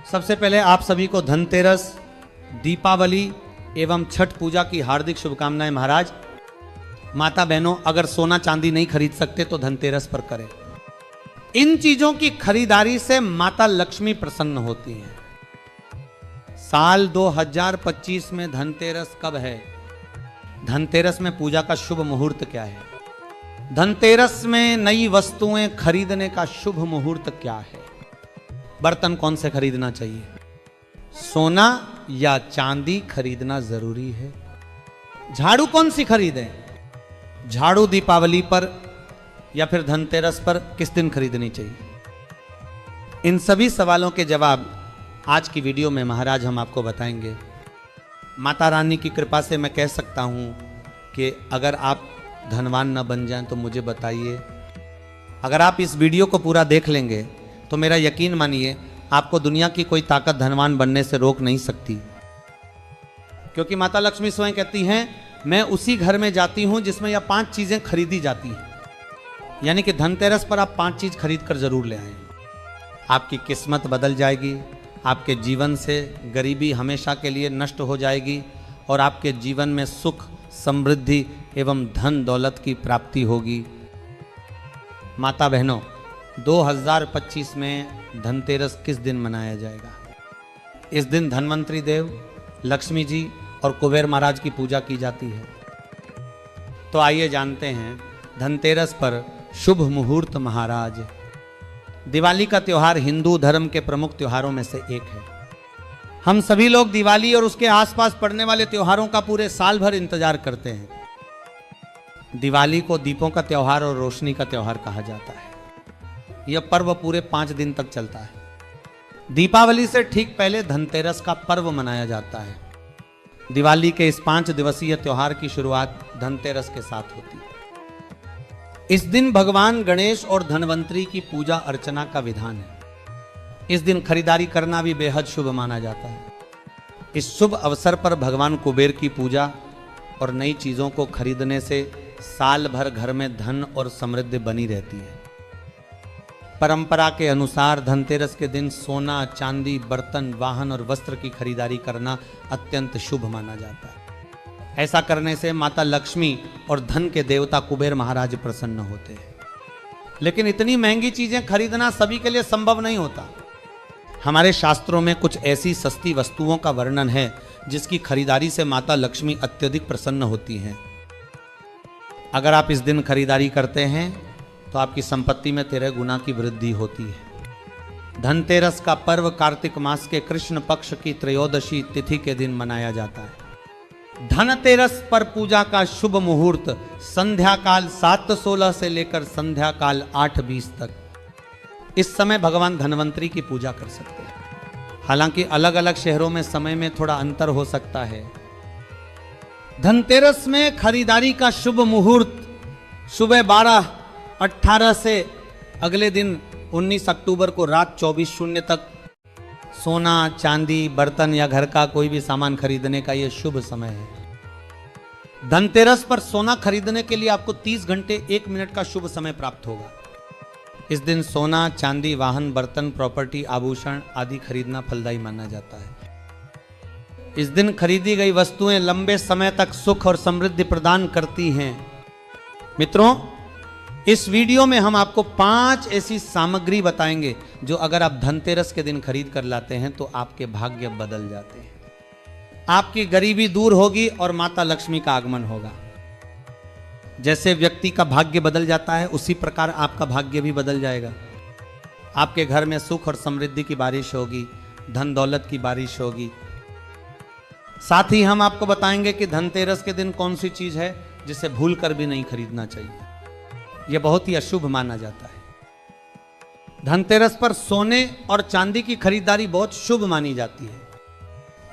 सबसे पहले आप सभी को धनतेरस, दीपावली एवं छठ पूजा की हार्दिक शुभकामनाएं। महाराज, माता बहनों, अगर सोना चांदी नहीं खरीद सकते तो धनतेरस पर करें। इन चीजों की खरीदारी से माता लक्ष्मी प्रसन्न होती हैं। साल 2025 में धनतेरस कब है? धनतेरस में पूजा का शुभ मुहूर्त क्या है? धनतेरस में नई वस्तुएं खरीदने का शुभ मुहूर्त क्या है? बर्तन कौन से खरीदना चाहिए? सोना या चांदी खरीदना जरूरी है? झाड़ू कौन सी खरीदें? झाड़ू दीपावली पर या फिर धनतेरस पर किस दिन खरीदनी चाहिए? इन सभी सवालों के जवाब आज की वीडियो में महाराज हम आपको बताएंगे। माता रानी की कृपा से मैं कह सकता हूं कि अगर आप धनवान न बन जाएं तो मुझे बताइए। अगर आप इस वीडियो को पूरा देख लेंगे तो मेरा यकीन मानिए, आपको दुनिया की कोई ताकत धनवान बनने से रोक नहीं सकती। क्योंकि माता लक्ष्मी स्वयं कहती हैं, मैं उसी घर में जाती हूं जिसमें यह 5 चीजें खरीदी जाती हैं। यानी कि धनतेरस पर आप 5 चीज खरीद कर जरूर ले आए। आपकी किस्मत बदल जाएगी, आपके जीवन से गरीबी हमेशा के लिए नष्ट हो जाएगी और आपके जीवन में सुख, समृद्धि एवं धन दौलत की प्राप्ति होगी। माता बहनों, 2025 में धनतेरस किस दिन मनाया जाएगा? इस दिन धनवंतरी देव, लक्ष्मी जी और कुबेर महाराज की पूजा की जाती है। तो आइए जानते हैं धनतेरस पर शुभ मुहूर्त। महाराज, दिवाली का त्योहार हिंदू धर्म के प्रमुख त्योहारों में से एक है। हम सभी लोग दिवाली और उसके आसपास पड़ने वाले त्योहारों का पूरे साल भर इंतजार करते हैं। दिवाली को दीपों का त्योहार और रोशनी का त्योहार कहा जाता है। यह पर्व पूरे 5 दिन तक चलता है। दीपावली से ठीक पहले धनतेरस का पर्व मनाया जाता है। दिवाली के इस 5 दिवसीय त्योहार की शुरुआत धनतेरस के साथ होती है। इस दिन भगवान गणेश और धनवंतरी की पूजा अर्चना का विधान है। इस दिन खरीदारी करना भी बेहद शुभ माना जाता है। इस शुभ अवसर पर भगवान कुबेर की पूजा और नई चीजों को खरीदने से साल भर घर में धन और समृद्धि बनी रहती है। परंपरा के अनुसार धनतेरस के दिन सोना, चांदी, बर्तन, वाहन और वस्त्र की खरीदारी करना अत्यंत शुभ माना जाता है। ऐसा करने से माता लक्ष्मी और धन के देवता कुबेर महाराज प्रसन्न होते हैं। लेकिन इतनी महंगी चीजें खरीदना सभी के लिए संभव नहीं होता। हमारे शास्त्रों में कुछ ऐसी सस्ती वस्तुओं का वर्णन है जिसकी खरीदारी से माता लक्ष्मी अत्यधिक प्रसन्न होती हैं। अगर आप इस दिन खरीदारी करते हैं तो आपकी संपत्ति में 13 गुना की वृद्धि होती है। धनतेरस का पर्व कार्तिक मास के कृष्ण पक्ष की त्रयोदशी तिथि के दिन मनाया जाता है। धनतेरस पर पूजा का शुभ मुहूर्त संध्या काल 7:16 से लेकर संध्या काल 8:20 तक। इस समय भगवान धनवंतरी की पूजा कर सकते हैं। हालांकि अलग अलग शहरों में समय में थोड़ा अंतर हो सकता है। धनतेरस में खरीदारी का शुभ मुहूर्त सुबह 12:18 से अगले दिन 19 अक्टूबर को रात 24:00 तक। सोना, चांदी, बर्तन या घर का कोई भी सामान खरीदने का यह शुभ समय है। धनतेरस पर सोना खरीदने के लिए आपको 30 घंटे 1 मिनट का शुभ समय प्राप्त होगा। इस दिन सोना, चांदी, वाहन, बर्तन, प्रॉपर्टी, आभूषण आदि खरीदना फलदायी माना जाता है। इस दिन खरीदी गई वस्तुएं लंबे समय तक सुख और समृद्धि प्रदान करती हैं। मित्रों, इस वीडियो में हम आपको 5 ऐसी सामग्री बताएंगे जो अगर आप धनतेरस के दिन खरीद कर लाते हैं तो आपके भाग्य बदल जाते हैं। आपकी गरीबी दूर होगी और माता लक्ष्मी का आगमन होगा। जैसे व्यक्ति का भाग्य बदल जाता है उसी प्रकार आपका भाग्य भी बदल जाएगा। आपके घर में सुख और समृद्धि की बारिश होगी, धन दौलत की बारिश होगी। साथ ही हम आपको बताएंगे कि धनतेरस के दिन कौन सी चीज है जिसे भूल कर भी नहीं खरीदना चाहिए। यह बहुत ही अशुभ माना जाता है। धनतेरस पर सोने और चांदी की खरीदारी बहुत शुभ मानी जाती है।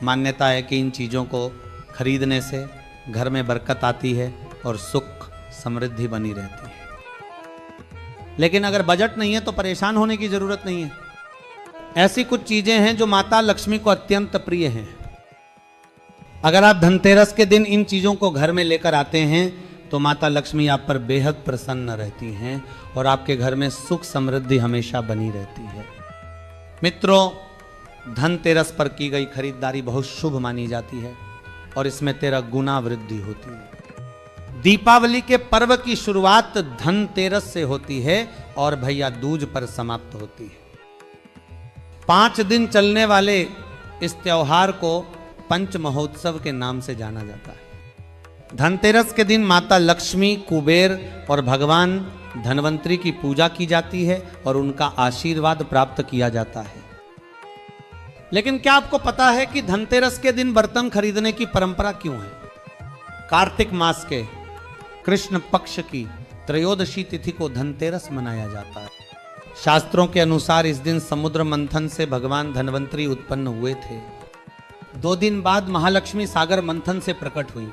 मान्यता है कि इन चीजों को खरीदने से घर में बरकत आती है और सुख समृद्धि बनी रहती है। लेकिन अगर बजट नहीं है तो परेशान होने की जरूरत नहीं है। ऐसी कुछ चीजें हैं जो माता लक्ष्मी को अत्यंत प्रिय हैं। अगर आप धनतेरस के दिन इन चीजों को घर में लेकर आते हैं तो माता लक्ष्मी आप पर बेहद प्रसन्न रहती हैं और आपके घर में सुख समृद्धि हमेशा बनी रहती है। मित्रों, धनतेरस पर की गई खरीदारी बहुत शुभ मानी जाती है और इसमें तेरा गुना वृद्धि होती है। दीपावली के पर्व की शुरुआत धनतेरस से होती है और भैया दूज पर समाप्त होती है। 5 दिन चलने वाले इस त्योहार को पंच महोत्सव के नाम से जाना जाता है। धनतेरस के दिन माता लक्ष्मी, कुबेर और भगवान धनवंतरी की पूजा की जाती है और उनका आशीर्वाद प्राप्त किया जाता है। लेकिन क्या आपको पता है कि धनतेरस के दिन बर्तन खरीदने की परंपरा क्यों है? कार्तिक मास के कृष्ण पक्ष की त्रयोदशी तिथि को धनतेरस मनाया जाता है। शास्त्रों के अनुसार इस दिन समुद्र मंथन से भगवान धनवंतरी उत्पन्न हुए थे। 2 दिन बाद महालक्ष्मी सागर मंथन से प्रकट हुई।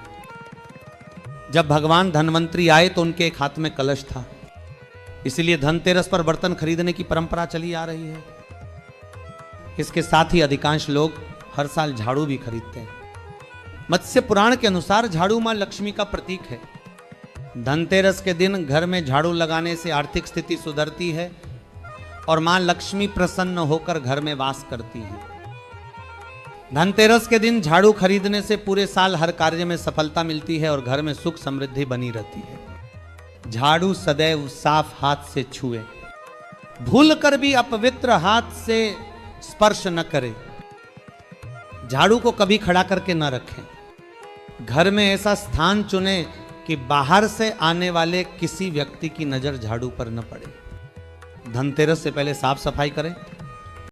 जब भगवान धनवंतरी आए तो उनके एक हाथ में कलश था, इसलिए धनतेरस पर बर्तन खरीदने की परंपरा चली आ रही है। इसके साथ ही अधिकांश लोग हर साल झाड़ू भी खरीदते हैं। मत्स्य पुराण के अनुसार झाड़ू मां लक्ष्मी का प्रतीक है। धनतेरस के दिन घर में झाड़ू लगाने से आर्थिक स्थिति सुधरती है और मां लक्ष्मी प्रसन्न होकर घर में वास करती है। धनतेरस के दिन झाड़ू खरीदने से पूरे साल हर कार्य में सफलता मिलती है और घर में सुख समृद्धि बनी रहती है। झाड़ू सदैव साफ हाथ से छुए, भूल कर भी अपवित्र हाथ से स्पर्श न करे। झाड़ू को कभी खड़ा करके न रखें। घर में ऐसा स्थान चुने कि बाहर से आने वाले किसी व्यक्ति की नजर झाड़ू पर न पड़े। धनतेरस से पहले साफ सफाई करें।